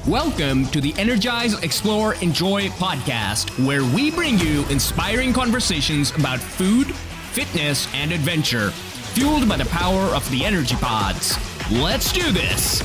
Welcome to the Energize, Explore, Enjoy podcast, where we bring you inspiring conversations about food, fitness, and adventure, fueled by the power of the energy pods. Let's do this!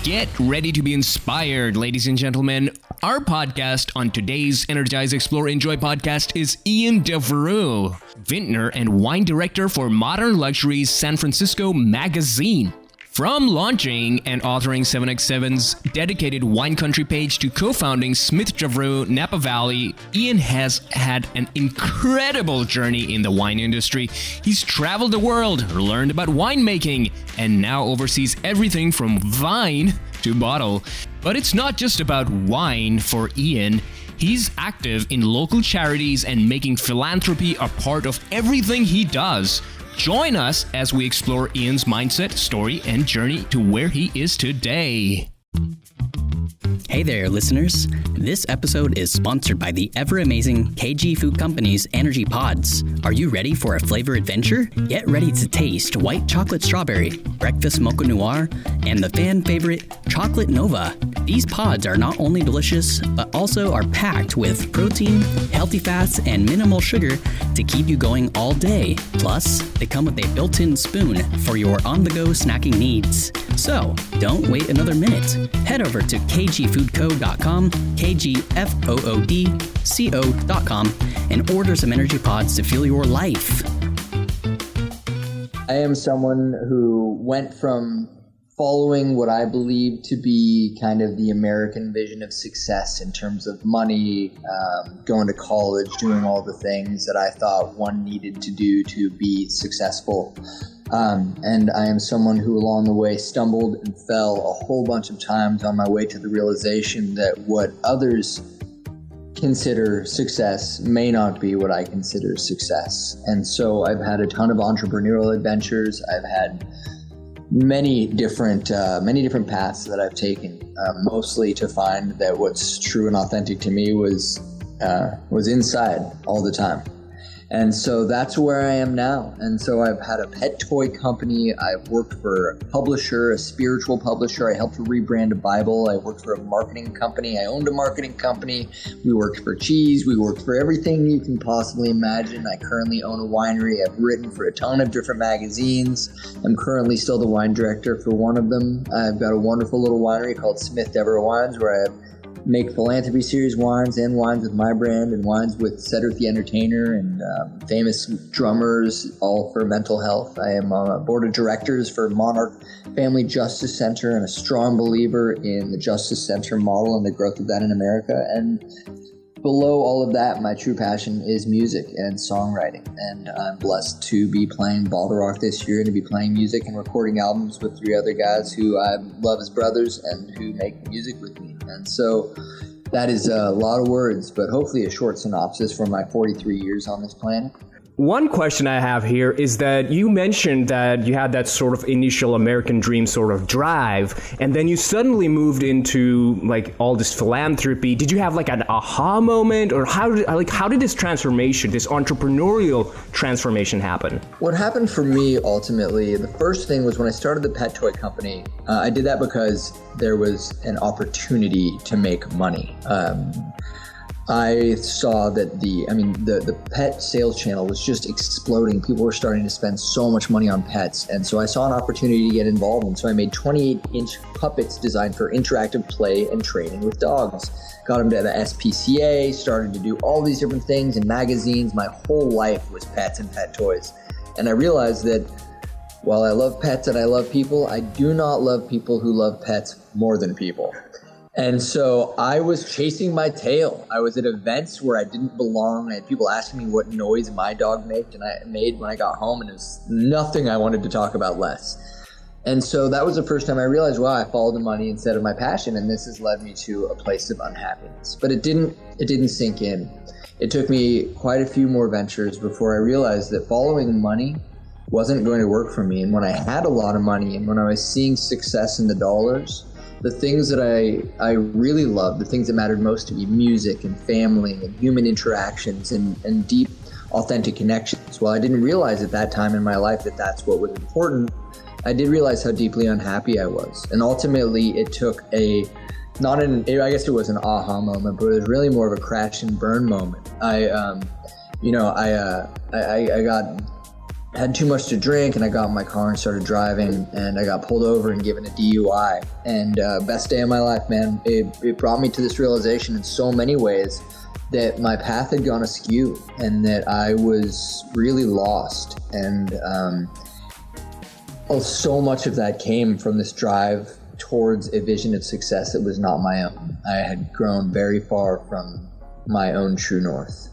Get ready to be inspired, ladies and gentlemen. Our podcast on today's Energize, Explore, Enjoy podcast is Ian Devereux, Vintner and wine director for Modern Luxury's San Francisco magazine. From launching and authoring 7x7's dedicated wine country page to co-founding Smith Devereux Napa Valley, Ian has had an incredible journey in the wine industry. He's traveled the world, learned about winemaking, and now oversees everything from vine to bottle. But it's not just about wine for Ian. He's active in local charities and making philanthropy a part of everything he does. Join us as we explore Ian's mindset, story, and journey to where he is today. Hey there, listeners. This episode is sponsored by the ever-amazing KG Food Company's Energy Pods. Are you ready for a flavor adventure? Get ready to taste white chocolate strawberry, breakfast mocha noir, and the fan favorite chocolate nova. These pods are not only delicious, but also are packed with protein, healthy fats, and minimal sugar to keep you going all day. Plus, they come with a built-in spoon for your on-the-go snacking needs. So, don't wait another minute. Head over to kgfoodco.com, kgfoodco.com, and order some energy pods to fuel your life. I am someone who went from following what I believe to be kind of the American vision of success in terms of money, going to college, doing all the things that I thought one needed to do to be successful. And I am someone who along the way stumbled and fell a whole bunch of times on my way to the realization that what others consider success may not be what I consider success. And so I've had a ton of entrepreneurial adventures. I've had many different paths that I've taken, mostly to find that what's true and authentic to me was inside all the time. And so that's where I am now. And so I've had a pet toy company. I've worked for a publisher, a spiritual publisher. I helped to rebrand a Bible. I worked for a marketing company. I owned a marketing company. We worked for cheese. We worked for everything you can possibly imagine. I currently own a winery. I've written for a ton of different magazines. I'm currently still the wine director for one of them. I've got a wonderful little winery called Stamps.The wines where I make Philanthropy series wines and wines with my brand and wines with Cedric the Entertainer and famous drummers, all for mental health. I am on a board of directors for Monarch Family Justice Center and a strong believer in the Justice Center model and the growth of that in America. And below all of that, my true passion is music and songwriting. And I'm blessed to be playing Boulder Rock this year and to be playing music and recording albums with three other guys who I love as brothers and who make music with me. And so that is a lot of words, but hopefully a short synopsis for my 43 years on this planet. One question I have here is that you mentioned that you had that sort of initial American dream sort of drive, and then you suddenly moved into like all this philanthropy. Did you have like an aha moment, or how did this transformation, this entrepreneurial transformation happen? What happened for me ultimately, the first thing was when I started the pet toy company, I did that because there was an opportunity to make money. I saw that the pet sales channel was just exploding. People were starting to spend so much money on pets. And so I saw an opportunity to get involved. And so I made 28-inch puppets designed for interactive play and training with dogs. Got them to the SPCA, started to do all these different things in magazines. My whole life was pets and pet toys. And I realized that while I love pets and I love people, I do not love people who love pets more than people. And so I was chasing my tail. I was at events where I didn't belong. I had people asking me what noise my dog made when I got home, and it was nothing I wanted to talk about less. And so that was the first time I realized, wow, I followed the money instead of my passion, and this has led me to a place of unhappiness. But it didn't sink in. It took me quite a few more ventures before I realized that following money wasn't going to work for me. And when I had a lot of money and when I was seeing success in the dollars, the things that I really loved, the things that mattered most to me, music and family and human interactions and deep authentic connections. While I didn't realize at that time in my life that that's what was important, I did realize how deeply unhappy I was. And ultimately it took I guess it was an aha moment, but it was really more of a crash and burn moment. I had too much to drink, and I got in my car and started driving, and I got pulled over and given a DUI. And best day of my life, man. It brought me to this realization in so many ways that my path had gone askew and that I was really lost. And so much of that came from this drive towards a vision of success that was not my own. I had grown very far from my own true north.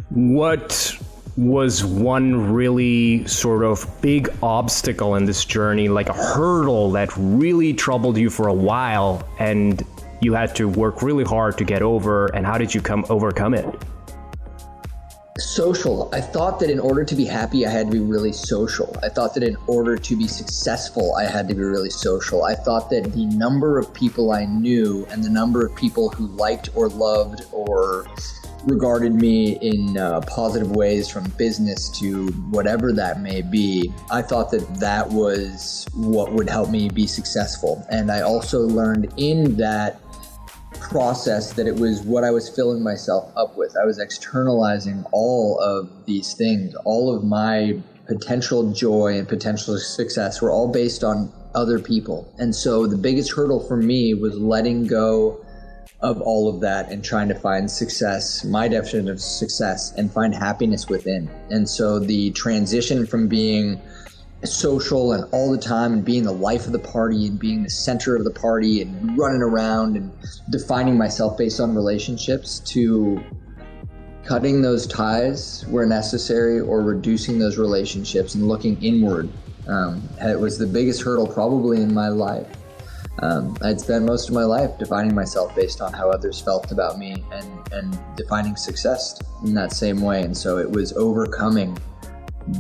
What was one really sort of big obstacle in this journey, like a hurdle that really troubled you for a while and you had to work really hard to get over, and how did you overcome it? Social. I thought that in order to be happy, I had to be really social. I thought that in order to be successful, I had to be really social. I thought that the number of people I knew and the number of people who liked or loved or regarded me in positive ways, from business to whatever that may be, I thought that that was what would help me be successful. And I also learned in that process that it was what I was filling myself up with. I was externalizing all of these things. All of my potential joy and potential success were all based on other people. And so the biggest hurdle for me was letting go of all of that and trying to find success, my definition of success, and find happiness within. And so the transition from being social and all the time and being the life of the party and being the center of the party and running around and defining myself based on relationships to cutting those ties where necessary or reducing those relationships and looking inward. It was the biggest hurdle probably in my life. I'd spent most of my life defining myself based on how others felt about me and defining success in that same way. And so it was overcoming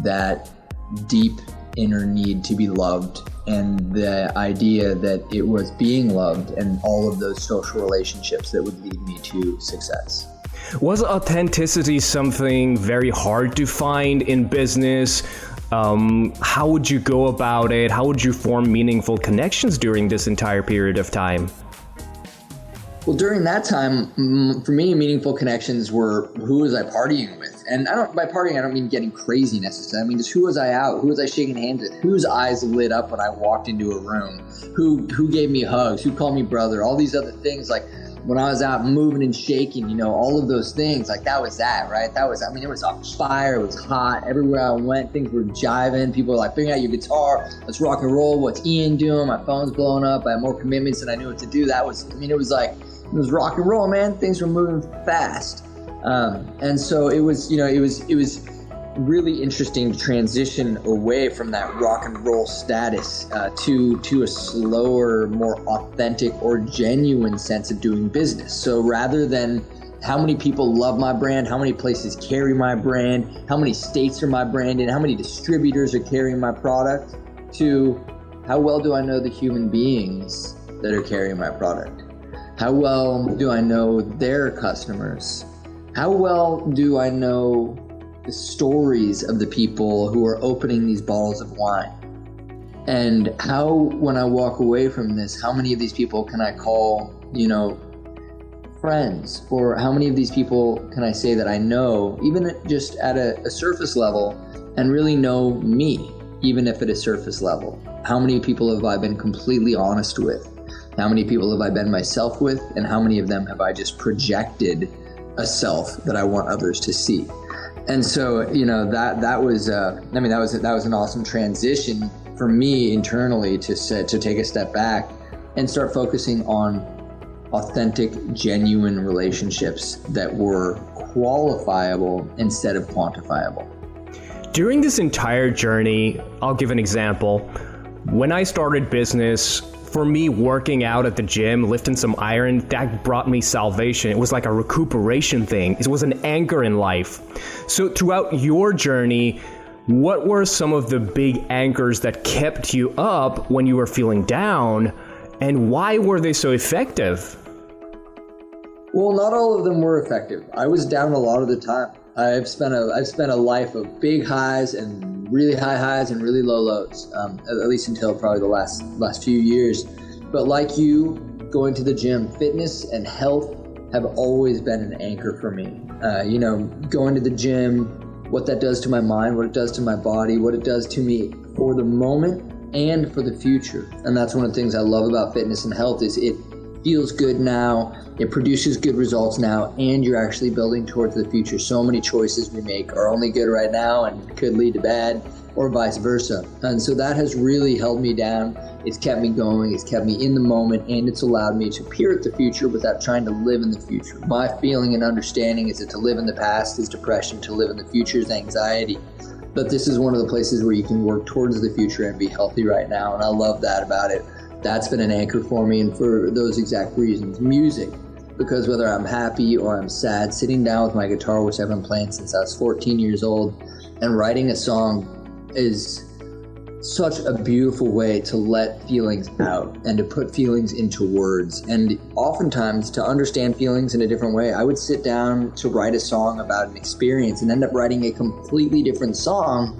that deep inner need to be loved and the idea that it was being loved and all of those social relationships that would lead me to success. Was authenticity something very hard to find in business? How would you go about it? How would you form meaningful connections during this entire period of time? Well, during that time, for me, meaningful connections were who was I partying with? And by partying, I don't mean getting crazy necessarily. I mean, just who was I out? Who was I shaking hands with? Whose eyes lit up when I walked into a room? Who gave me hugs? Who called me brother? All these other things, like when I was out moving and shaking, all of those things, like that was that, right? It was on fire. It was hot. Everywhere I went, things were jiving. People were like, bring out your guitar. Let's rock and roll. What's Ian doing? My phone's blowing up. I had more commitments than I knew what to do. It was rock and roll, man. Things were moving fast. And so it was really interesting to transition away from that rock and roll status to a slower, more authentic or genuine sense of doing business. So rather than how many people love my brand, how many places carry my brand, how many states are my brand in, how many distributors are carrying my product, to how well do I know the human beings that are carrying my product? How well do I know their customers? How well do I know the stories of the people who are opening these bottles of wine? And how, when I walk away from this, how many of these people can I call, friends? Or how many of these people can I say that I know, even just at a surface level, and really know me, even if at a surface level? How many people have I been completely honest with? How many people have I been myself with? And how many of them have I just projected a self that I want others to see? And so, that was an awesome transition for me internally to take a step back and start focusing on authentic, genuine relationships that were qualifiable instead of quantifiable. During this entire journey, I'll give an example. When I started business, for me, working out at the gym, lifting some iron, that brought me salvation. It was like a recuperation thing. It was an anchor in life. So throughout your journey, what were some of the big anchors that kept you up when you were feeling down, and why were they so effective? Well, not all of them were effective. I was down a lot of the time. I've spent a life of big highs and really high highs and really low lows, at least until probably the last few years. But like you, going to the gym, fitness and health have always been an anchor for me. Going to the gym, what that does to my mind, what it does to my body, what it does to me for the moment and for the future. And that's one of the things I love about fitness and health is it feels good now, it produces good results now, and you're actually building towards the future. So many choices we make are only good right now and could lead to bad, or vice versa. And so that has really held me down. It's kept me going, it's kept me in the moment, and it's allowed me to peer at the future without trying to live in the future. My feeling and understanding is that to live in the past is depression, to live in the future is anxiety. But this is one of the places where you can work towards the future and be healthy right now, and I love that about it. That's been an anchor for me, and for those exact reasons. Music, because whether I'm happy or I'm sad, sitting down with my guitar, which I've been playing since I was 14 years old, and writing a song is such a beautiful way to let feelings out and to put feelings into words. And oftentimes, to understand feelings in a different way, I would sit down to write a song about an experience and end up writing a completely different song.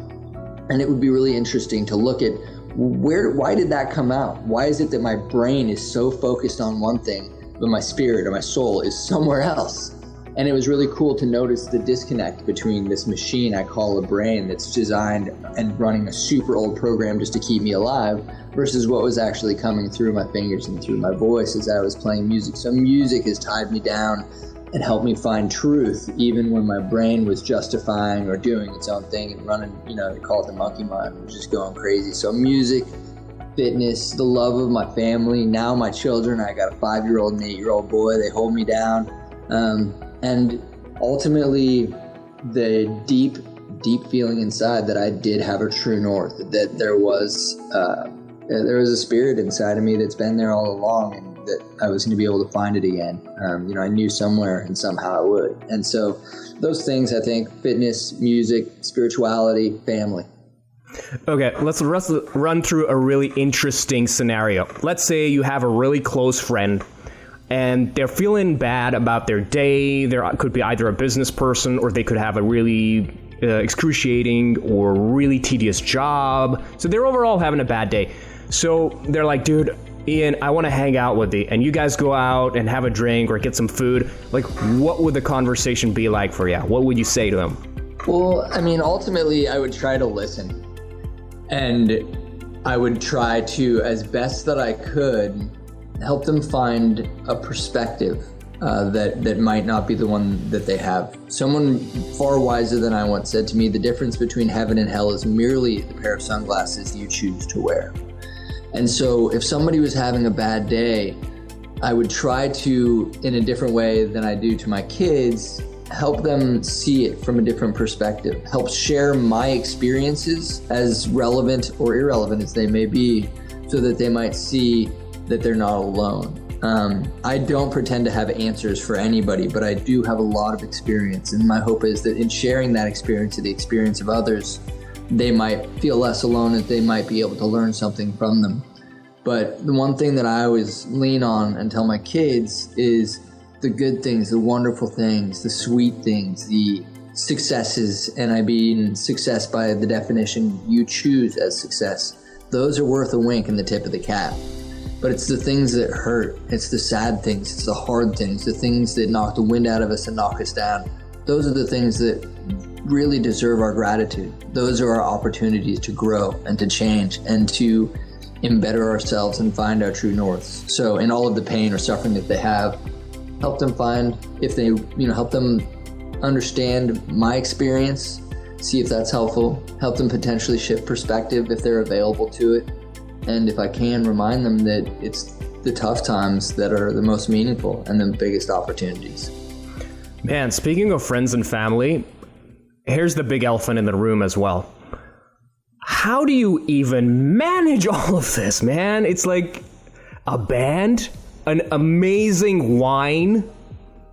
And it would be really interesting to look at why did that come out? Why is it that my brain is so focused on one thing, but my spirit or my soul is somewhere else? And it was really cool to notice the disconnect between this machine I call a brain that's designed and running a super old program just to keep me alive versus what was actually coming through my fingers and through my voice as I was playing music. So music has tied me down and helped me find truth even when my brain was justifying or doing its own thing and running, they call it the monkey mind, which is going crazy. So music, fitness, the love of my family, now my children, I got a 5-year-old and 8-year-old boy, they hold me down. And ultimately, the deep feeling inside that I did have a true north, that there was a spirit inside of me that's been there all along, and that I was going to be able to find it again. I knew somewhere and somehow I would. And so those things, I think, fitness, music, spirituality, family. Okay, let's run through a really interesting scenario. Let's say you have a really close friend and they're feeling bad about their day. There could be either a business person or they could have a really excruciating or really tedious job. So they're overall having a bad day. So they're like, dude, Ian, I want to hang out with you. And you guys go out and have a drink or get some food. Like, what would the conversation be like for you? What would you say to them? Well, ultimately, I would try to listen. And I would try to, as best that I could, help them find a perspective that might not be the one that they have. Someone far wiser than I once said to me, the difference between heaven and hell is merely the pair of sunglasses you choose to wear. And so if somebody was having a bad day, I would try to, in a different way than I do to my kids, help them see it from a different perspective, help share my experiences, as relevant or irrelevant as they may be, so that they might see that they're not alone. I don't pretend to have answers for anybody, but I do have a lot of experience. And my hope is that in sharing that experience to the experience of others, they might feel less alone, and they might be able to learn something from them. But the one thing that I always lean on and tell my kids is the good things, the wonderful things, the sweet things, the successes, and I mean success by the definition you choose as success. Those are worth a wink and the tip of the cap. But it's the things that hurt. It's the sad things. It's the hard things, the things that knock the wind out of us and knock us down. Those are the things that really deserve our gratitude. Those are our opportunities to grow and to change and to embetter ourselves and find our true norths. So in all of the pain or suffering that they have, help them find, if they, help them understand my experience, see if that's helpful, help them potentially shift perspective if they're available to it. And if I can, remind them that it's the tough times that are the most meaningful and the biggest opportunities. Man, speaking of friends and family, here's the big elephant in the room as well. How do you even manage all of this, man? It's like a band, an amazing wine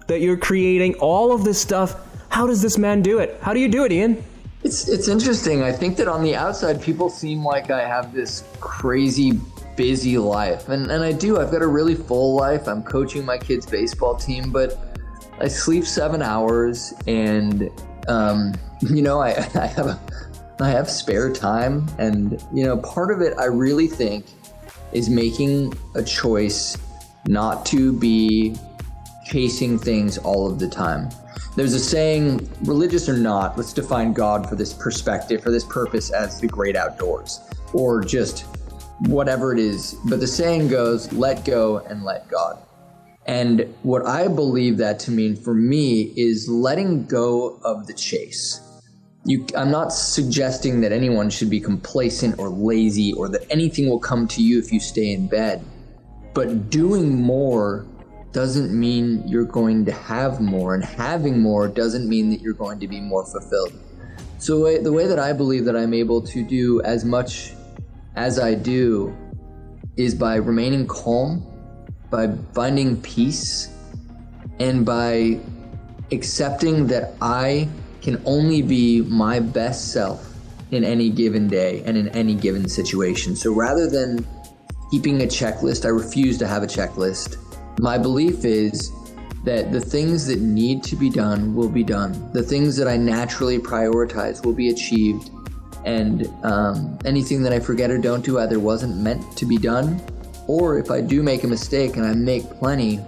that you're creating, all of this stuff. How does this man do it? How do you do it, Ian? It's interesting. I think that on the outside, people seem like I have this crazy busy life. And I do. I've got a really full life. I'm coaching my kids' baseball team. But I sleep 7 hours, and I have spare time, and part of it I really think is making a choice not to be chasing things all of the time. There's a saying, religious or not, let's define God for this perspective, for this purpose, as the great outdoors, or just whatever it is. But the saying goes, let go and let God. And what I believe that to mean for me is letting go of the chase. I'm not suggesting that anyone should be complacent or lazy, or that anything will come to you if you stay in bed. But doing more doesn't mean you're going to have more, and having more doesn't mean that you're going to be more fulfilled. So the way that I believe that I'm able to do as much as I do is by remaining calm, by finding peace, and by accepting that I can only be my best self in any given day and in any given situation. So rather than keeping a checklist, I refuse to have a checklist. My belief is that the things that need to be done will be done. The things that I naturally prioritize will be achieved. And anything that I forget or don't do either wasn't meant to be done, or if I do make a mistake, and I make plenty,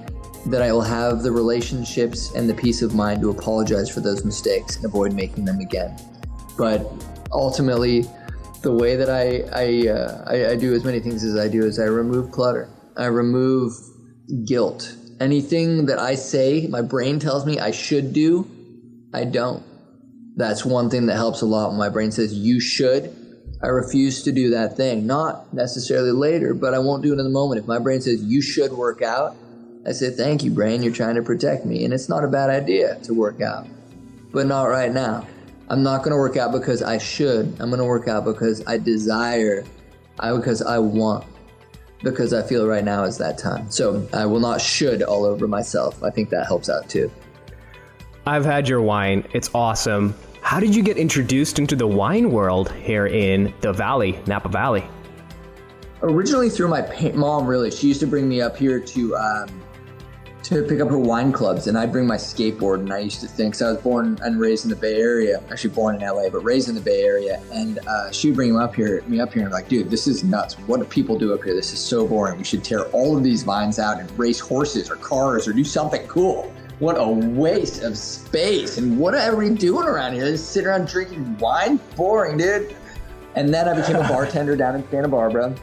that I will have the relationships and the peace of mind to apologize for those mistakes and avoid making them again. But ultimately, the way that I do as many things as I do is I remove clutter. I remove guilt. Anything that I say, my brain tells me I should do, I don't. That's one thing that helps a lot. When my brain says you should, I refuse to do that thing. Not necessarily later, but I won't do it in the moment. If my brain says you should work out, I say, thank you, brain, you're trying to protect me. And it's not a bad idea to work out, but not right now. I'm not going to work out because I should. I'm going to work out because I desire, because I want, because I feel right now is that time. So I will not should all over myself. I think that helps out too. I've had your wine. It's awesome. How did you get introduced into the wine world here in the Valley, Napa Valley? Originally through my mom, really. She used to bring me up here to pick up her wine clubs, and I'd bring my skateboard, and I used to think, so I was born and raised in the Bay Area, actually born in LA, but raised in the Bay Area, and she would bring me up here, and like, dude, this is nuts. What do people do up here? This is so boring. We should tear all of these vines out and race horses or cars or do something cool. What a waste of space, and what are we doing around here? Just sit around drinking wine? Boring, dude. And then I became a bartender down in Santa Barbara,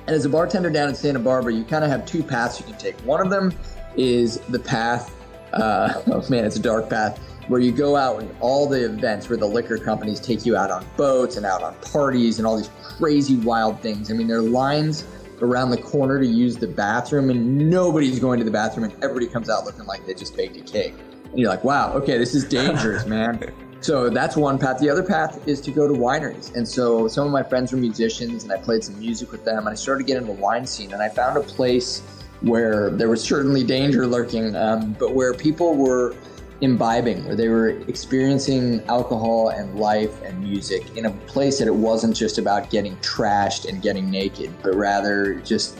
and as a bartender down in Santa Barbara, you kind of have two paths you can take. One of them is the path, it's a dark path, where you go out and all the events where the liquor companies take you out on boats and out on parties and all these crazy wild things. I mean, there are lines around the corner to use the bathroom, and nobody's going to the bathroom, and everybody comes out looking like they just baked a cake. And you're like, wow, okay, this is dangerous, man. So that's one path. The other path is to go to wineries. And so some of my friends were musicians, and I played some music with them, and I started getting into the wine scene, and I found a place where there was certainly danger lurking, but where people were imbibing, where they were experiencing alcohol and life and music in a place that it wasn't just about getting trashed and getting naked, but rather just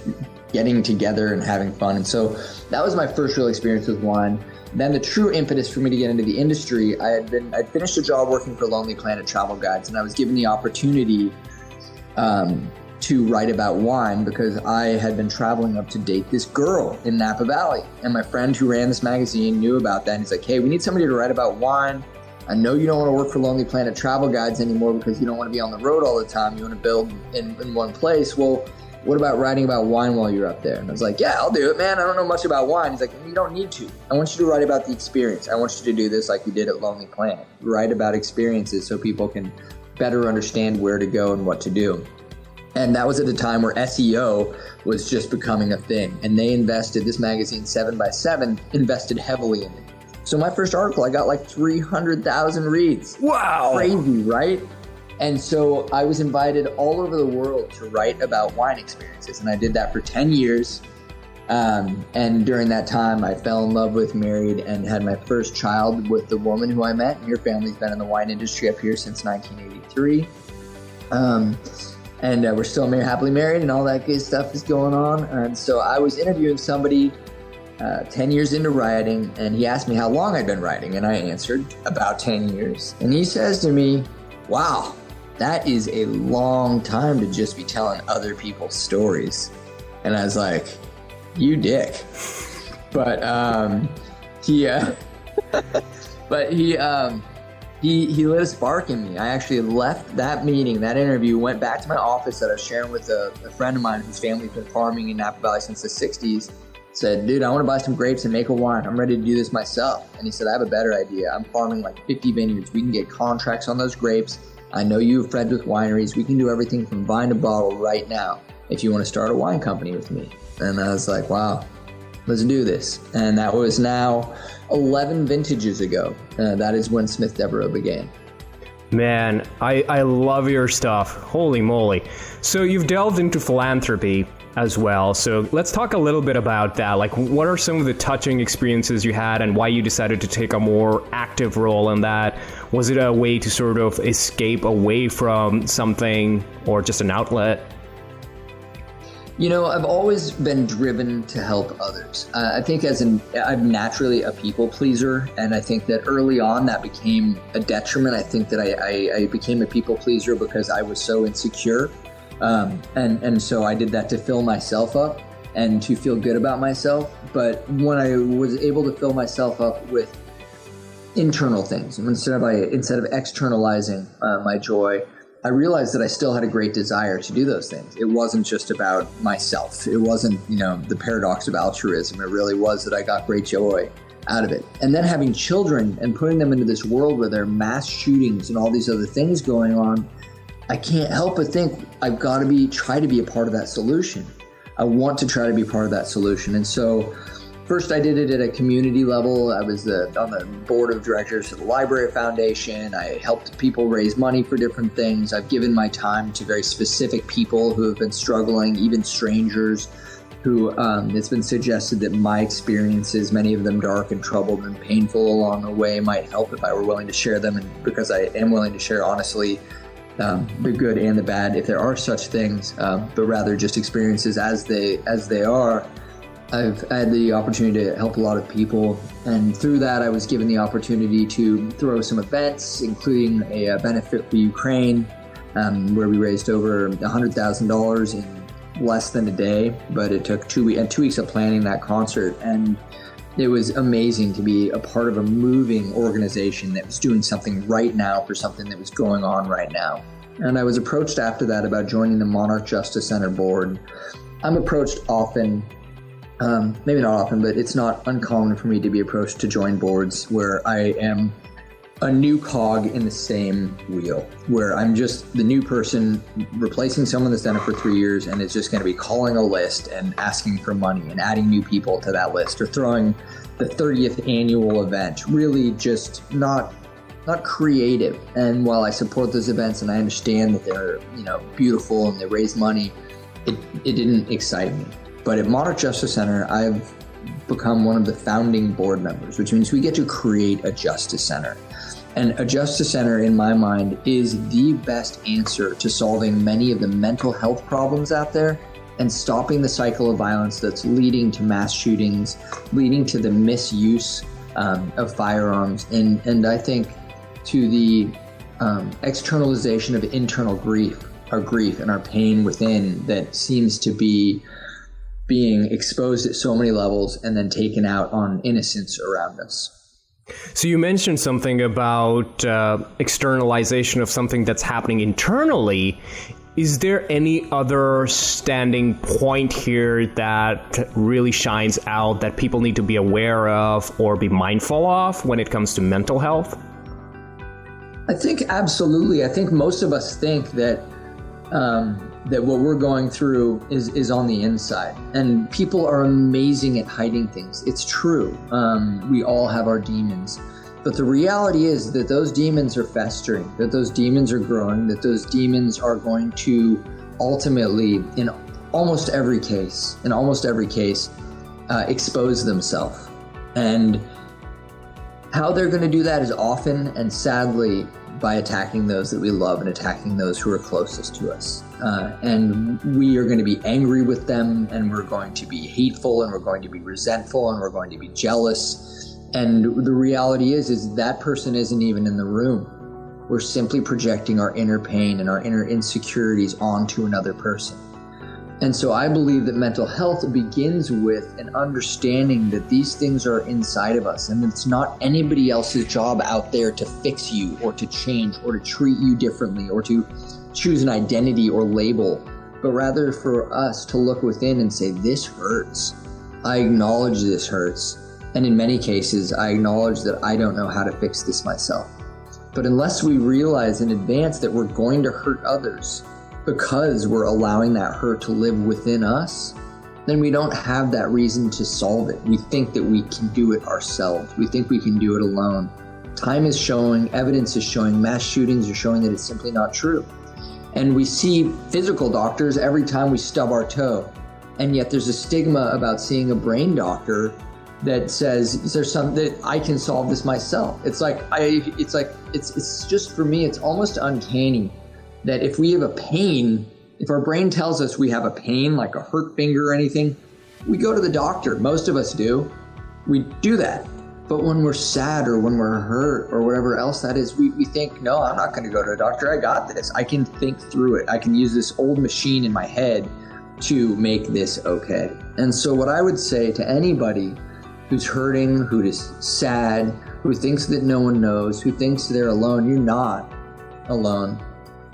getting together and having fun. And so that was my first real experience with wine. Then the true impetus for me to get into the industry, I'd finished a job working for Lonely Planet Travel Guides, and I was given the opportunity to write about wine because I had been traveling up to date this girl in Napa Valley. And my friend who ran this magazine knew about that. And he's like, hey, we need somebody to write about wine. I know you don't want to work for Lonely Planet Travel Guides anymore because you don't want to be on the road all the time. You want to build in one place. Well, what about writing about wine while you're up there? And I was like, yeah, I'll do it, man. I don't know much about wine. He's like, you don't need to. I want you to write about the experience. I want you to do this like you did at Lonely Planet. Write about experiences so people can better understand where to go and what to do. And that was at the time where SEO was just becoming a thing. And they invested, this magazine 7x7 invested heavily in it. So my first article, I got like 300,000 reads. Wow. Crazy, right? And so I was invited all over the world to write about wine experiences. And I did that for 10 years. And during that time, I fell in love with, married, and had my first child with the woman who I met. And her family's been in the wine industry up here since 1983. And we're still happily married, and all that good stuff is going on. And so I was interviewing somebody 10 years into writing, and he asked me how long I'd been writing, and I answered about 10 years. And he says to me, wow, that is a long time to just be telling other people's stories. And I was like, you dick. But he lit a spark in me. I actually left that meeting, that interview, went back to my office that I was sharing with a friend of mine whose family's been farming in Napa Valley since the 60s. Said, dude, I want to buy some grapes and make a wine. I'm ready to do this myself. And he said, I have a better idea. I'm farming like 50 vineyards. We can get contracts on those grapes. I know you have friends with wineries. We can do everything from vine to bottle right now if you want to start a wine company with me. And I was like, wow, let's do this. And that was now 11 vintages ago. That is when Smith Devereux began. Man, I love your stuff. Holy moly. So you've delved into philanthropy as well. So let's talk a little bit about that. Like, what are some of the touching experiences you had and why you decided to take a more active role in that? Was it a way to sort of escape away from something or just an outlet? You know, I've always been driven to help others. I think I'm naturally a people pleaser, and I think that early on that became a detriment. I think that I became a people pleaser because I was so insecure. And so I did that to fill myself up and to feel good about myself. But when I was able to fill myself up with internal things, instead of externalizing my joy, I realized that I still had a great desire to do those things. It wasn't just about myself. It wasn't, the paradox of altruism. It really was that I got great joy out of it. And then having children and putting them into this world where there are mass shootings and all these other things going on, I can't help but think I've got to try to be a part of that solution. I want to try to be part of that solution. And so first I did it at a community level. I was on the board of directors of the Library Foundation. I helped people raise money for different things. I've given my time to very specific people who have been struggling, even strangers who it's been suggested that my experiences, many of them dark and troubled and painful along the way, might help if I were willing to share them. And because I am willing to share honestly the good and the bad, if there are such things, but rather just experiences as they are. I've had the opportunity to help a lot of people, and through that I was given the opportunity to throw some events, including a benefit for Ukraine, where we raised over $100,000 in less than a day, but it took 2 weeks of planning that concert, and it was amazing to be a part of a moving organization that was doing something right now for something that was going on right now. And I was approached after that about joining the Monarch Justice Center board. I'm approached often, maybe not often, but it's not uncommon for me to be approached to join boards where I am a new cog in the same wheel, where I'm just the new person replacing someone that's done it for 3 years and is just going to be calling a list and asking for money and adding new people to that list, or throwing the 30th annual event. Really just not creative. And while I support those events and I understand that they're beautiful and they raise money, it didn't excite me. But at Monarch Justice Center, I've become one of the founding board members, which means we get to create a justice center. And a justice center, in my mind, is the best answer to solving many of the mental health problems out there and stopping the cycle of violence that's leading to mass shootings, leading to the misuse of firearms. And I think to the externalization of internal grief and our pain within that seems to be being exposed at so many levels and then taken out on innocents around us. So you mentioned something about externalization of something that's happening internally. Is there any other standing point here that really shines out that people need to be aware of or be mindful of when it comes to mental health? I think absolutely. I think most of us think that that what we're going through is on the inside, and people are amazing at hiding things. It's true. We all have our demons, but the reality is that those demons are festering, that those demons are growing, that those demons are going to ultimately, in almost every case, expose themselves. And how they're going to do that is often and sadly by attacking those that we love and attacking those who are closest to us. And we are going to be angry with them, and we're going to be hateful, and we're going to be resentful, and we're going to be jealous. And the reality is that person isn't even in the room. We're simply projecting our inner pain and our inner insecurities onto another person. And so I believe that mental health begins with an understanding that these things are inside of us, and it's not anybody else's job out there to fix you or to change or to treat you differently or to choose an identity or label, but rather for us to look within and say, this hurts. I acknowledge this hurts. And in many cases, I acknowledge that I don't know how to fix this myself. But unless we realize in advance that we're going to hurt others because we're allowing that hurt to live within us, then we don't have that reason to solve it. We think that we can do it ourselves. We think we can do it alone. Time is showing, evidence is showing, mass shootings are showing that it's simply not true. And we see physical doctors every time we stub our toe. And yet there's a stigma about seeing a brain doctor that says, is there something that I can solve this myself? It's just, for me, it's almost uncanny that if we have a pain, if our brain tells us we have a pain, like a hurt finger or anything, we go to the doctor. Most of us do. We do that. But when we're sad or when we're hurt or whatever else that is, we think, no, I'm not going to go to a doctor. I got this. I can think through it. I can use this old machine in my head to make this okay. And so what I would say to anybody who's hurting, who is sad, who thinks that no one knows, who thinks they're alone, you're not alone.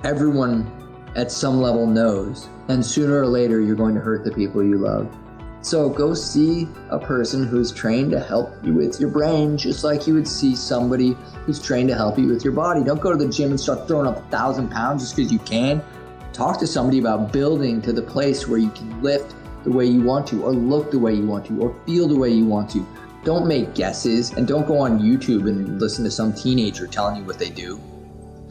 Everyone at some level knows, and sooner or later you're going to hurt the people you love. So go see a person who's trained to help you with your brain, just like you would see somebody who's trained to help you with your body. Don't go to the gym and start throwing up 1,000 pounds just because you can. Talk to somebody about building to the place where you can lift the way you want to, or look the way you want to, or feel the way you want to. Don't make guesses, and don't go on YouTube and listen to some teenager telling you what they do.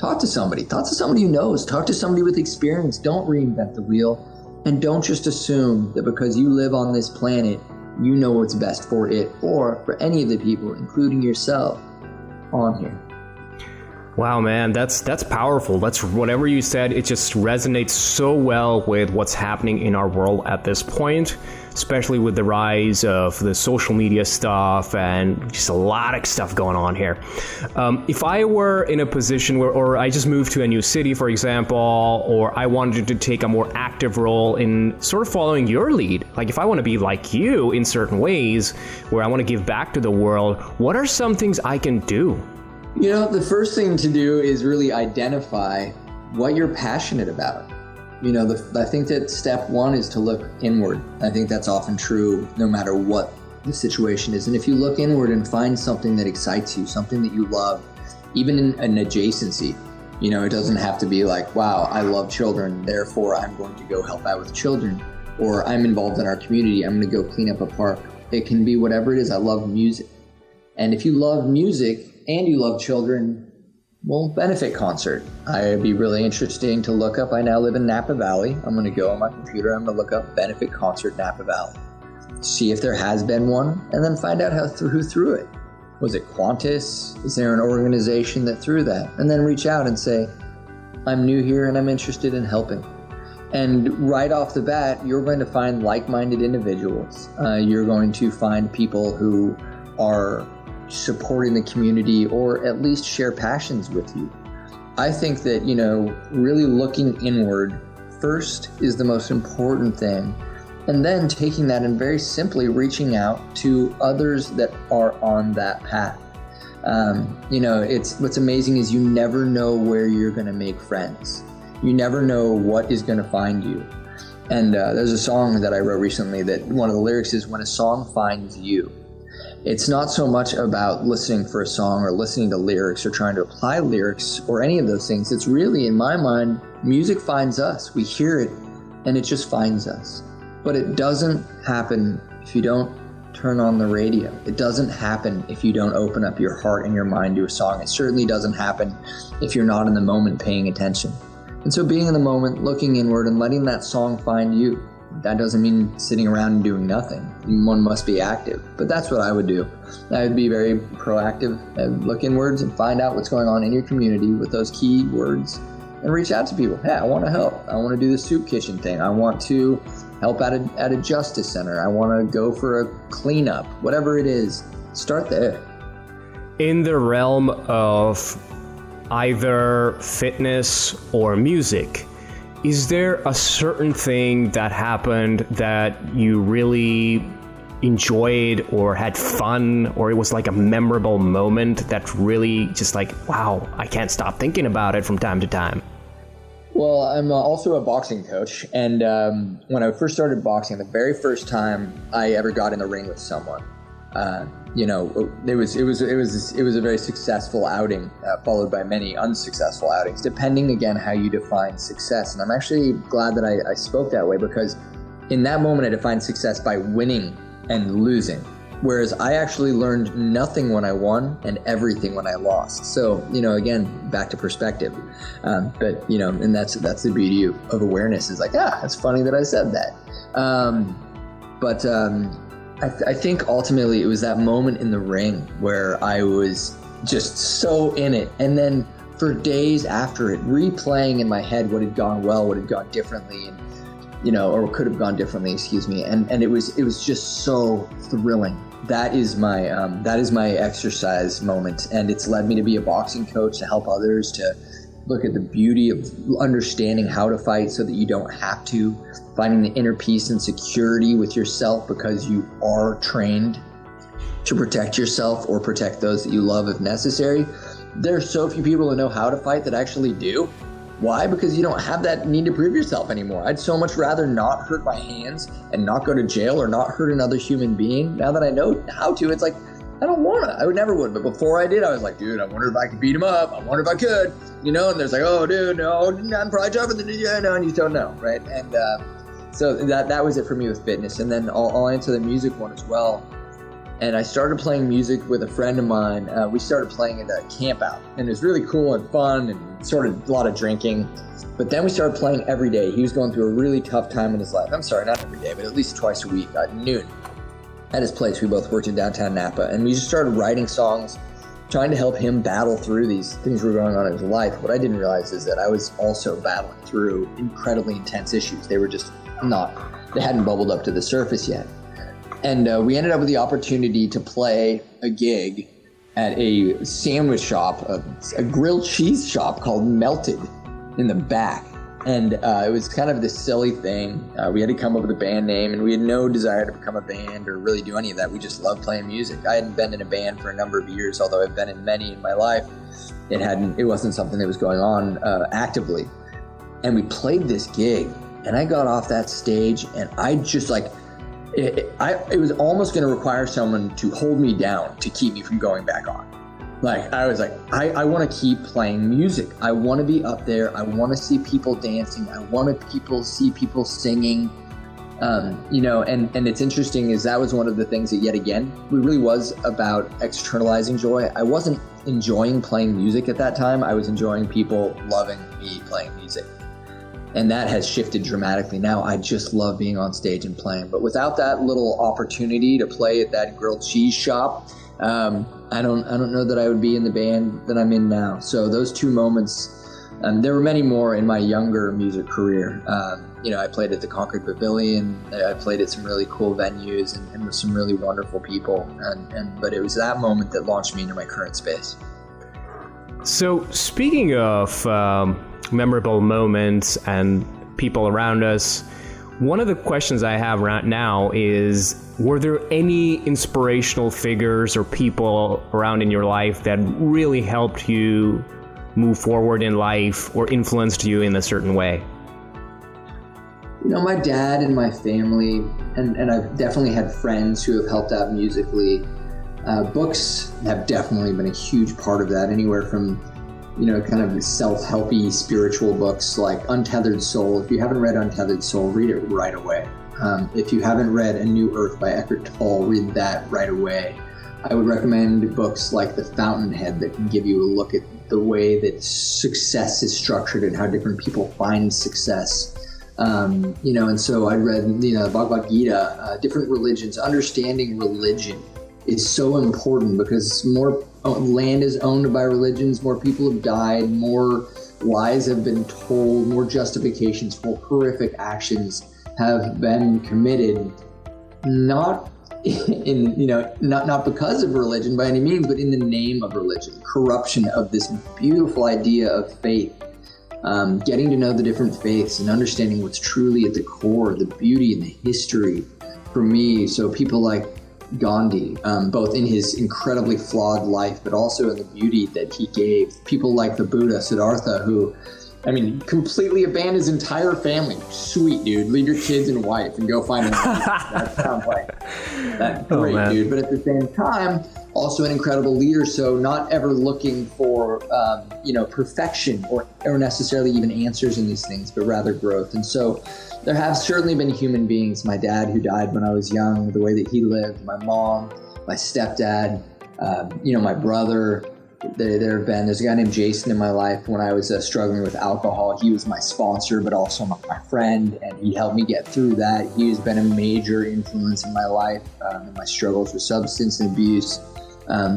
Talk to somebody. Talk to somebody who knows. Talk to somebody with experience. Don't reinvent the wheel. And don't just assume that because you live on this planet, you know what's best for it or for any of the people, including yourself, on here. Wow, man, that's powerful. That's whatever you said. It just resonates so well with what's happening in our world at this point, especially with the rise of the social media stuff and just a lot of stuff going on here. If I were in a position where, or I just moved to a new city, for example, or I wanted to take a more active role in sort of following your lead, like if I want to be like you in certain ways, where I want to give back to the world, what are some things I can do? You know, the first thing to do is really identify what you're passionate about. You know, I think that step one is to look inward. I think that's often true no matter what the situation is. And if you look inward and find something that excites you, something that you love, even in an adjacency, you know, it doesn't have to be like, wow, I love children, therefore I'm going to go help out with children, or I'm involved in our community, I'm going to go clean up a park. It can be whatever it is. I love music. And if you love music and you love children, well, benefit concert. I'd be really interesting to look up. I now live in Napa Valley. I'm going to go on my computer. I'm going to look up benefit concert Napa Valley. See if there has been one, and then find out who threw it. Was it Qantas? Is there an organization that threw that? And then reach out and say, I'm new here and I'm interested in helping. And right off the bat, you're going to find like-minded individuals. You're going to find people who are supporting the community or at least share passions with you. I think that, you know, really looking inward first is the most important thing. And then taking that and very simply reaching out to others that are on that path. You know, what's amazing is you never know where you're going to make friends. You never know what is going to find you. And there's a song that I wrote recently that one of the lyrics is, when a song finds you. It's not so much about listening for a song or listening to lyrics or trying to apply lyrics or any of those things. It's really, in my mind, music finds us. We hear it and it just finds us. But it doesn't happen if you don't turn on the radio. It doesn't happen if you don't open up your heart and your mind to a song. It certainly doesn't happen if you're not in the moment paying attention. And so being in the moment, looking inward and letting that song find you. that doesn't mean sitting around and doing nothing. One must be active. But that's what I would do. I would be very proactive and look inwards and find out what's going on in your community with those key words and reach out to people. Hey, I want to help. I want to do the soup kitchen thing. I want to help at a justice center. I want to go for a cleanup. Whatever it is, start there. In the realm of either fitness or music, is there a certain thing that happened that you really enjoyed or had fun, or it was like a memorable moment that really just like, wow, I can't stop thinking about it from time to time? Well, I'm also a boxing coach, and when I first started boxing, the very first time I ever got in the ring with someone, it was a very successful outing, followed by many unsuccessful outings, depending again how you define success. And I'm actually glad that I spoke that way, because in that moment I defined success by winning and losing, whereas I actually learned nothing when I won and everything when I lost. So again, back to perspective. And that's the beauty of awareness, is like, it's funny that I said that. I think ultimately it was that moment in the ring where I was just so in it. And then for days after it, replaying in my head what had gone well, what had gone differently, and or could have gone differently, excuse me. And it was just so thrilling. That is my exercise moment. And it's led me to be a boxing coach, to help others to look at the beauty of understanding how to fight so that you don't have to, finding the inner peace and security with yourself because you are trained to protect yourself or protect those that you love if necessary. There are so few people that know how to fight that actually do. Why? Because you don't have that need to prove yourself anymore. I'd so much rather not hurt my hands and not go to jail or not hurt another human being. Now that I know how to, it's like, I don't want to. I would never would. But before I did, I was like, dude, I wonder if I could beat him up. I wonder if I could, and there's like, oh, dude, no, I'm probably tougher than you. No, and you don't know, right? And so that was it for me with fitness. And then I'll answer the music one as well. And I started playing music with a friend of mine. We started playing at a camp out, and it was really cool and fun and sort of a lot of drinking. But then we started playing every day. He was going through a really tough time in his life. I'm sorry, not every day, but at least twice a week at noon. At his place, we both worked in downtown Napa, and we just started writing songs, trying to help him battle through these things that were going on in his life. What I didn't realize is that I was also battling through incredibly intense issues. They were just they hadn't bubbled up to the surface yet. And we ended up with the opportunity to play a gig at a sandwich shop, a grilled cheese shop called Melted in the back. And it was kind of this silly thing. We had to come up with a band name, and we had no desire to become a band or really do any of that. We just loved playing music. I hadn't been in a band for a number of years, although I've been in many in my life. It wasn't something that was going on actively. And we played this gig, and I got off that stage, and I just it was almost going to require someone to hold me down to keep me from going back on. I was like, I want to keep playing music. I want to be up there. I want to see people dancing. I want to see people singing. And it's interesting is that was one of the things that, yet again, it really was about externalizing joy. I wasn't enjoying playing music at that time. I was enjoying people loving me playing music. And that has shifted dramatically. Now I just love being on stage and playing. But without that little opportunity to play at that grilled cheese shop, I don't know that I would be in the band that I'm in now. So those two moments, there were many more in my younger music career. I played at the Concord Pavilion. I played at some really cool venues and with some really wonderful people. But it was that moment that launched me into my current space. So speaking of memorable moments and people around us, one of the questions I have right now is, were there any inspirational figures or people around in your life that really helped you move forward in life or influenced you in a certain way? My dad and my family, and I've definitely had friends who have helped out musically. Books have definitely been a huge part of that, anywhere from kind of self-helpy spiritual books like Untethered Soul. If you haven't read Untethered Soul, read it right away. If you haven't read A New Earth by Eckhart Tolle, read that right away. I would recommend books like The Fountainhead that can give you a look at the way that success is structured and how different people find success. And so I read, the Bhagavad Gita, different religions. Understanding religion is so important because more land is owned by religions, more people have died, more lies have been told, more justifications for horrific actions have been committed, not because of religion by any means, but in the name of religion. Corruption of this beautiful idea of faith, getting to know the different faiths and understanding what's truly at the core, the beauty and the history for me. So people like Gandhi, both in his incredibly flawed life, but also in the beauty that he gave. People like the Buddha, Siddhartha, who, completely abandoned his entire family. Sweet, dude. Leave your kids and wife and go find a That sounds like that great, dude. But at the same time, also an incredible leader. So not ever looking for, perfection or necessarily even answers in these things, but rather growth. And so there have certainly been human beings, my dad who died when I was young, the way that he lived, my mom, my stepdad, my brother. There's a guy named Jason in my life when I was struggling with alcohol. He was my sponsor, but also my friend, and he helped me get through that. He has been a major influence in my life, in my struggles with substance abuse,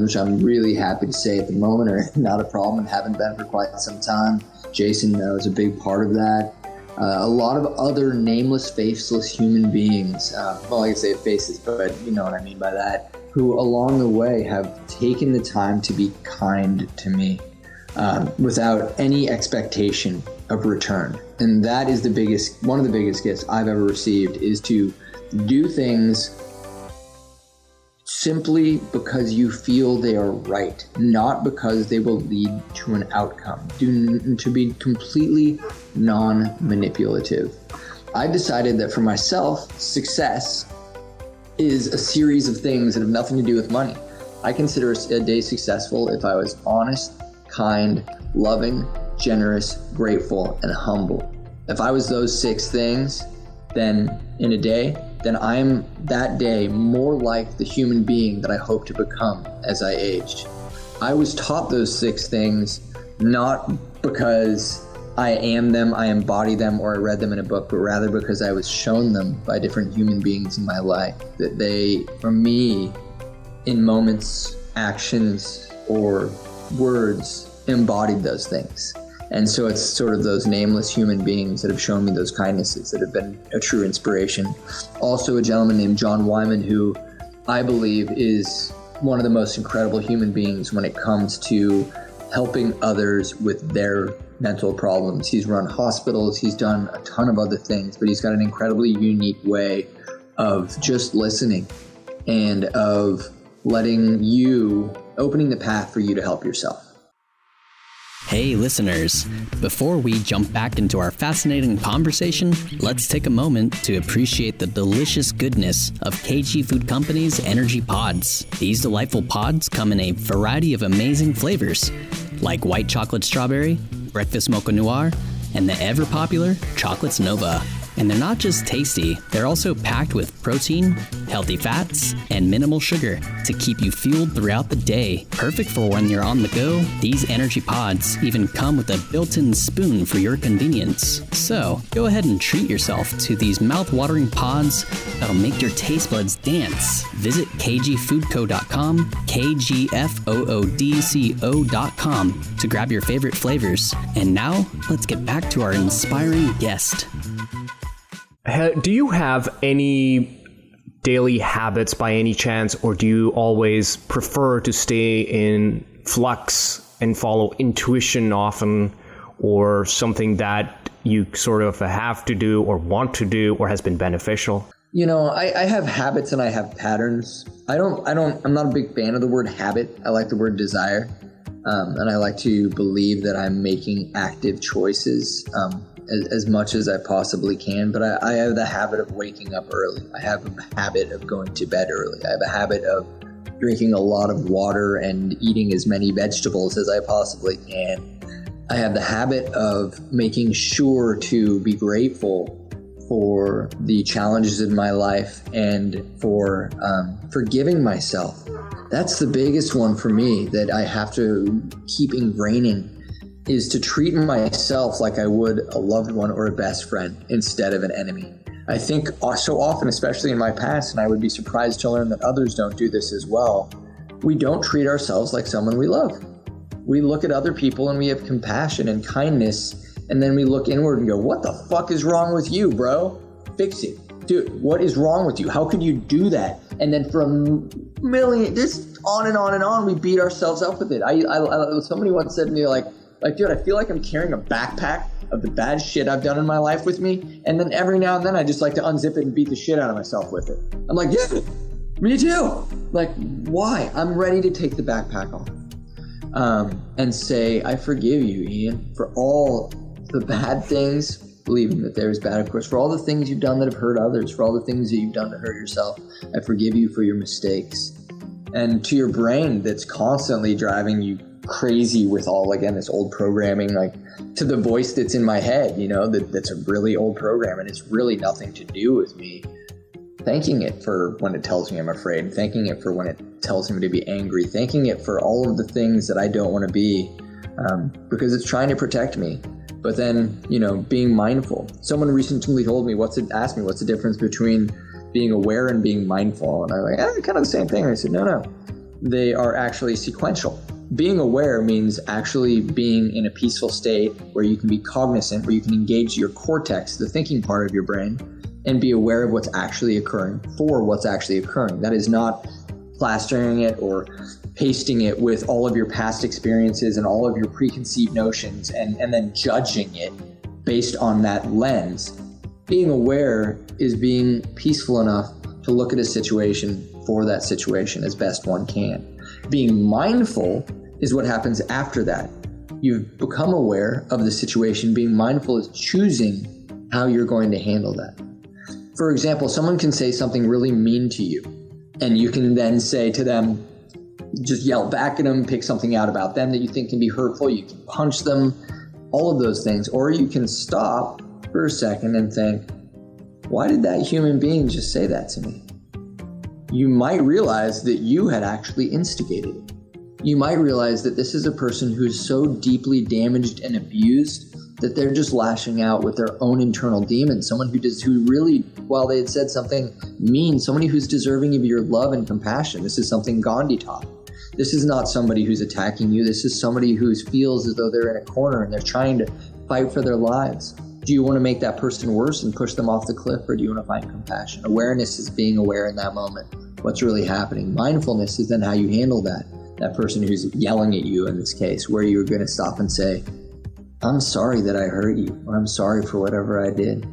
which I'm really happy to say at the moment are not a problem and haven't been for quite some time. Jason was a big part of that. A lot of other nameless, faceless human beings, I say faces, but you know what I mean by that, who along the way have taken the time to be kind to me without any expectation of return. And that is one of the biggest gifts I've ever received, is to do things simply because you feel they are right, not because they will lead to an outcome. To be completely non-manipulative. I've decided that for myself, success is a series of things that have nothing to do with money. I consider a day successful if I was honest, kind, loving, generous, grateful, and humble. If I was those 6 things, then in a day, then I'm that day more like the human being that I hope to become as I aged. I was taught those 6 things not because I am them, I embody them, or I read them in a book, but rather because I was shown them by different human beings in my life, that they, for me, in moments, actions, or words, embodied those things. And so it's sort of those nameless human beings that have shown me those kindnesses that have been a true inspiration. Also a gentleman named John Wyman, who I believe is one of the most incredible human beings when it comes to helping others with their mental problems. He's run hospitals, he's done a ton of other things, but he's got an incredibly unique way of just listening and of opening the path for you to help yourself. Hey listeners, before we jump back into our fascinating conversation, let's take a moment to appreciate the delicious goodness of KG Food Company's Energy Pods. These delightful pods come in a variety of amazing flavors, like white chocolate strawberry, breakfast mocha noir, and the ever-popular Chocolates Nova. And they're not just tasty, they're also packed with protein, healthy fats, and minimal sugar to keep you fueled throughout the day. Perfect for when you're on the go, these energy pods even come with a built-in spoon for your convenience. So, go ahead and treat yourself to these mouth-watering pods that'll make your taste buds dance. Visit kgfoodco.com, kgfoodco.com to grab your favorite flavors. And now, let's get back to our inspiring guest. Do you have any daily habits by any chance, or do you always prefer to stay in flux and follow intuition often, or something that you sort of have to do or want to do or has been beneficial? I have habits and I have patterns. I'm not a big fan of the word habit. I like the word desire. And I like to believe that I'm making active choices, as much as I possibly can, but I have the habit of waking up early. I have a habit of going to bed early. I have a habit of drinking a lot of water and eating as many vegetables as I possibly can. I have the habit of making sure to be grateful for the challenges in my life and for forgiving myself. That's the biggest one for me that I have to keep ingraining is to treat myself like I would a loved one or a best friend instead of an enemy. I think so often, especially in my past, and I would be surprised to learn that others don't do this as well, we don't treat ourselves like someone we love. We look at other people and we have compassion and kindness, and then we look inward and go, what the fuck is wrong with you, bro? Fix it. Dude, what is wrong with you? How could you do that? And then for a million, this on and on and on, we beat ourselves up with it. Somebody once said to me, like, dude, I feel like I'm carrying a backpack of the bad shit I've done in my life with me, and then every now and then I just like to unzip it and beat the shit out of myself with it. I'm like, yeah, me too. Like, why? I'm ready to take the backpack off and say, I forgive you, Ian, for all the bad things, believing that there is bad, of course, for all the things you've done that have hurt others, for all the things that you've done to hurt yourself. I forgive you for your mistakes. And to your brain that's constantly driving you crazy with all, again, this old programming, like to the voice that's in my head, you know, that's a really old program and it's really nothing to do with me. Thanking it for when it tells me I'm afraid, thanking it for when it tells me to be angry, thanking it for all of the things that I don't want to be, because it's trying to protect me. But then, you know, being mindful. Someone recently asked me what's the difference between being aware and being mindful. And I was like, kind of the same thing. And I said, no, they are actually sequential. Being aware means actually being in a peaceful state where you can be cognizant, where you can engage your cortex, the thinking part of your brain, and be aware of what's actually occurring for what's actually occurring. That is not plastering it or pasting it with all of your past experiences and all of your preconceived notions and then judging it based on that lens. Being aware is being peaceful enough to look at a situation for that situation as best one can. Being mindful is what happens after that. You've become aware of the situation. Being mindful is choosing how you're going to handle that. For example, someone can say something really mean to you, and you can then say to them, just yell back at them, pick something out about them that you think can be hurtful. You can punch them, all of those things. Or you can stop for a second and think, why did that human being just say that to me? You might realize that you had actually instigated it. You might realize that this is a person who's so deeply damaged and abused that they're just lashing out with their own internal demons. Someone who really, while they had said something mean, somebody who's deserving of your love and compassion. This is something Gandhi taught. This is not somebody who's attacking you. This is somebody who feels as though they're in a corner and they're trying to fight for their lives. Do you want to make that person worse and push them off the cliff, or do you want to find compassion? Awareness is being aware in that moment. What's really happening? Mindfulness is then how you handle that person who's yelling at you in this case, where you're going to stop and say, I'm sorry that I hurt you, or I'm sorry for whatever I did,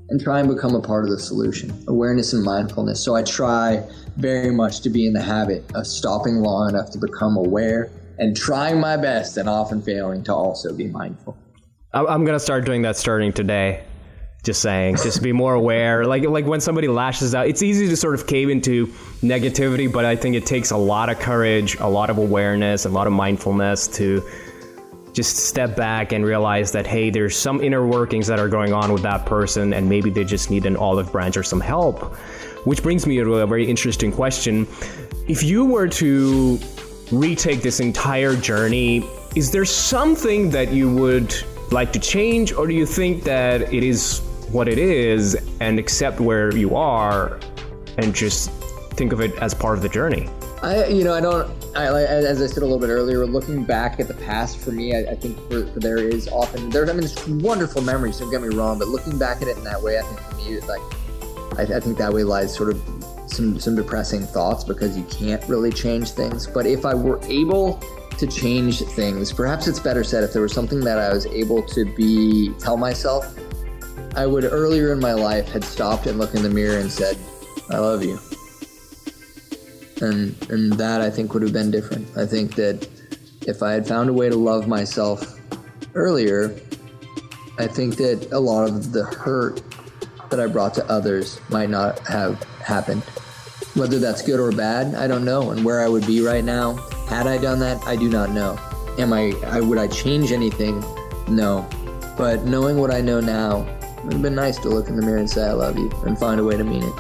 and try and become a part of the solution. Awareness and mindfulness. So I try very much to be in the habit of stopping long enough to become aware and trying my best and often failing to also be mindful. I'm going to start doing that starting today. Just saying, just be more aware. Like when somebody lashes out, it's easy to sort of cave into negativity, but I think it takes a lot of courage, a lot of awareness, a lot of mindfulness to just step back and realize that, hey, there's some inner workings that are going on with that person, and maybe they just need an olive branch or some help. Which brings me to a very interesting question. If you were to retake this entire journey, is there something that you would like to change, or do you think that it is what it is and accept where you are and just think of it as part of the journey? As I said a little bit earlier, looking back at the past for me, I think there's it's wonderful memories, don't get me wrong, but looking back at it in that way, I think for me, it's like, I think that way lies sort of some depressing thoughts, because you can't really change things. But if I were able to change things, perhaps it's better said, if there was something that I was able to tell myself, I would earlier in my life had stopped and looked in the mirror and said, I love you. And that, I think, would have been different. I think that if I had found a way to love myself earlier, I think that a lot of the hurt that I brought to others might not have happened. Whether that's good or bad, I don't know. And where I would be right now, had I done that, I do not know. Would I change anything? No. But knowing what I know now, it would have been nice to look in the mirror and say I love you and find a way to mean it.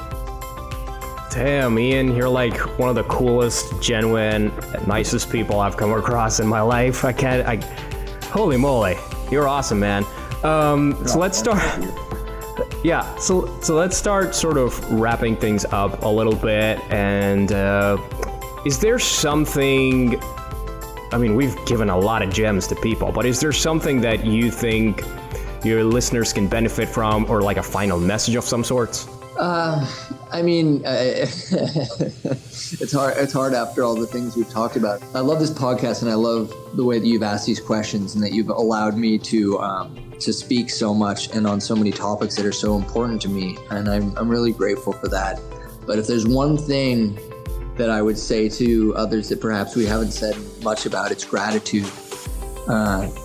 Damn, Ian, you're like one of the coolest, genuine, nicest people I've come across in my life. Holy moly, you're awesome, man. So let's start. Yeah, so let's start sort of wrapping things up a little bit. And is there something? I mean, we've given a lot of gems to people, but is there something that you think your listeners can benefit from, or like a final message of some sorts? I mean, it's hard after all the things we've talked about. I love this podcast, and I love the way that you've asked these questions and that you've allowed me to speak so much and on so many topics that are so important to me. And I'm really grateful for that. But if there's one thing that I would say to others that perhaps we haven't said much about, it's gratitude.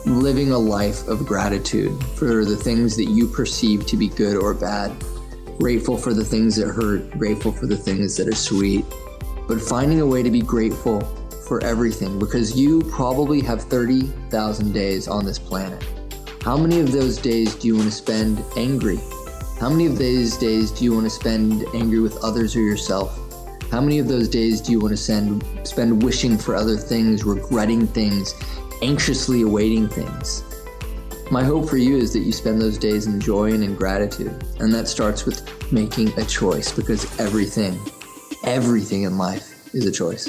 Living a life of gratitude for the things that you perceive to be good or bad. Grateful for the things that hurt, grateful for the things that are sweet, but finding a way to be grateful for everything, because you probably have 30,000 days on this planet. How many of those days do you want to spend angry? How many of those days do you want to spend angry with others or yourself? How many of those days do you want to spend wishing for other things, regretting things, anxiously awaiting things? My hope for you is that you spend those days in joy and in gratitude. And that starts with making a choice, because everything in life is a choice.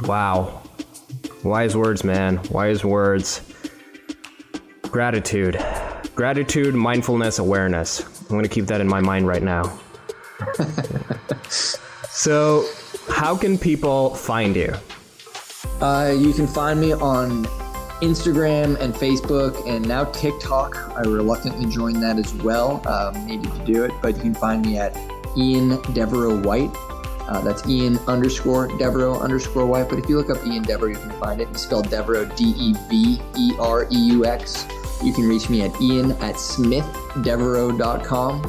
Wow. Wise words, man. Wise words. Gratitude, mindfulness, awareness. I'm going to keep that in my mind right now. So, how can people find you? You can find me on Instagram and Facebook, and now TikTok. I reluctantly joined that as well. Needed to do it, but you can find me at Ian Devereux White. That's Ian_Devereux_White. But if you look up Ian Devereux, you can find it. It's spelled Devereux, Devereux. You can reach me at ian@smithdevereux.com.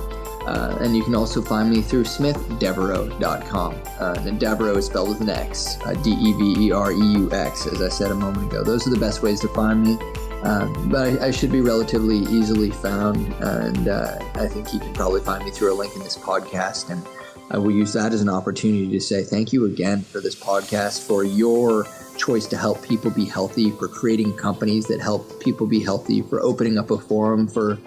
And you can also find me through smithdevereux.com. And Devereux is spelled with an X, Devereux, as I said a moment ago. Those are the best ways to find me. But I should be relatively easily found. And I think you can probably find me through a link in this podcast. And I will use that as an opportunity to say thank you again for this podcast, for your choice to help people be healthy, for creating companies that help people be healthy, for opening up a forum for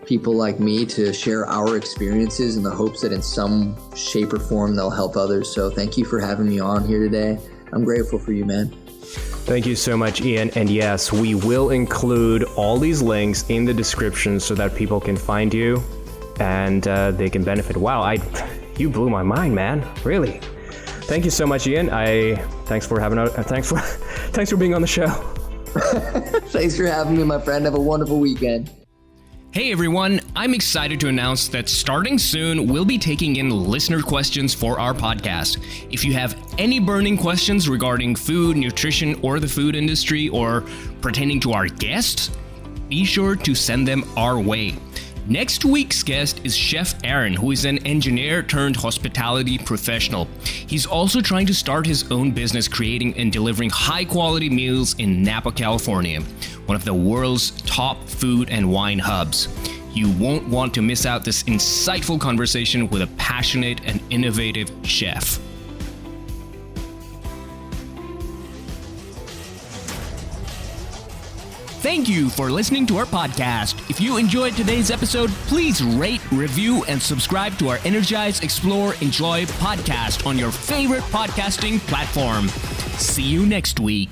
people like me to share our experiences in the hopes that in some shape or form they'll help others. So thank you for having me on here today. I'm grateful for you, man. Thank you so much, Ian. And yes, we will include all these links in the description so that people can find you and they can benefit. Wow, you blew my mind, man. Really. Thank you so much, Ian. Thanks for being on the show. Thanks for having me, my friend. Have a wonderful weekend. Hey everyone, I'm excited to announce that starting soon, we'll be taking in listener questions for our podcast. If you have any burning questions regarding food, nutrition, or the food industry, or pertaining to our guests, be sure to send them our way. Next week's guest is Chef Aaron, who is an engineer turned hospitality professional. He's also trying to start his own business creating and delivering high-quality meals in Napa, California, one of the world's top food and wine hubs. You won't want to miss out this insightful conversation with a passionate and innovative chef. Thank you for listening to our podcast. If you enjoyed today's episode, please rate, review, and subscribe to our Energize, Explore, Enjoy podcast on your favorite podcasting platform. See you next week.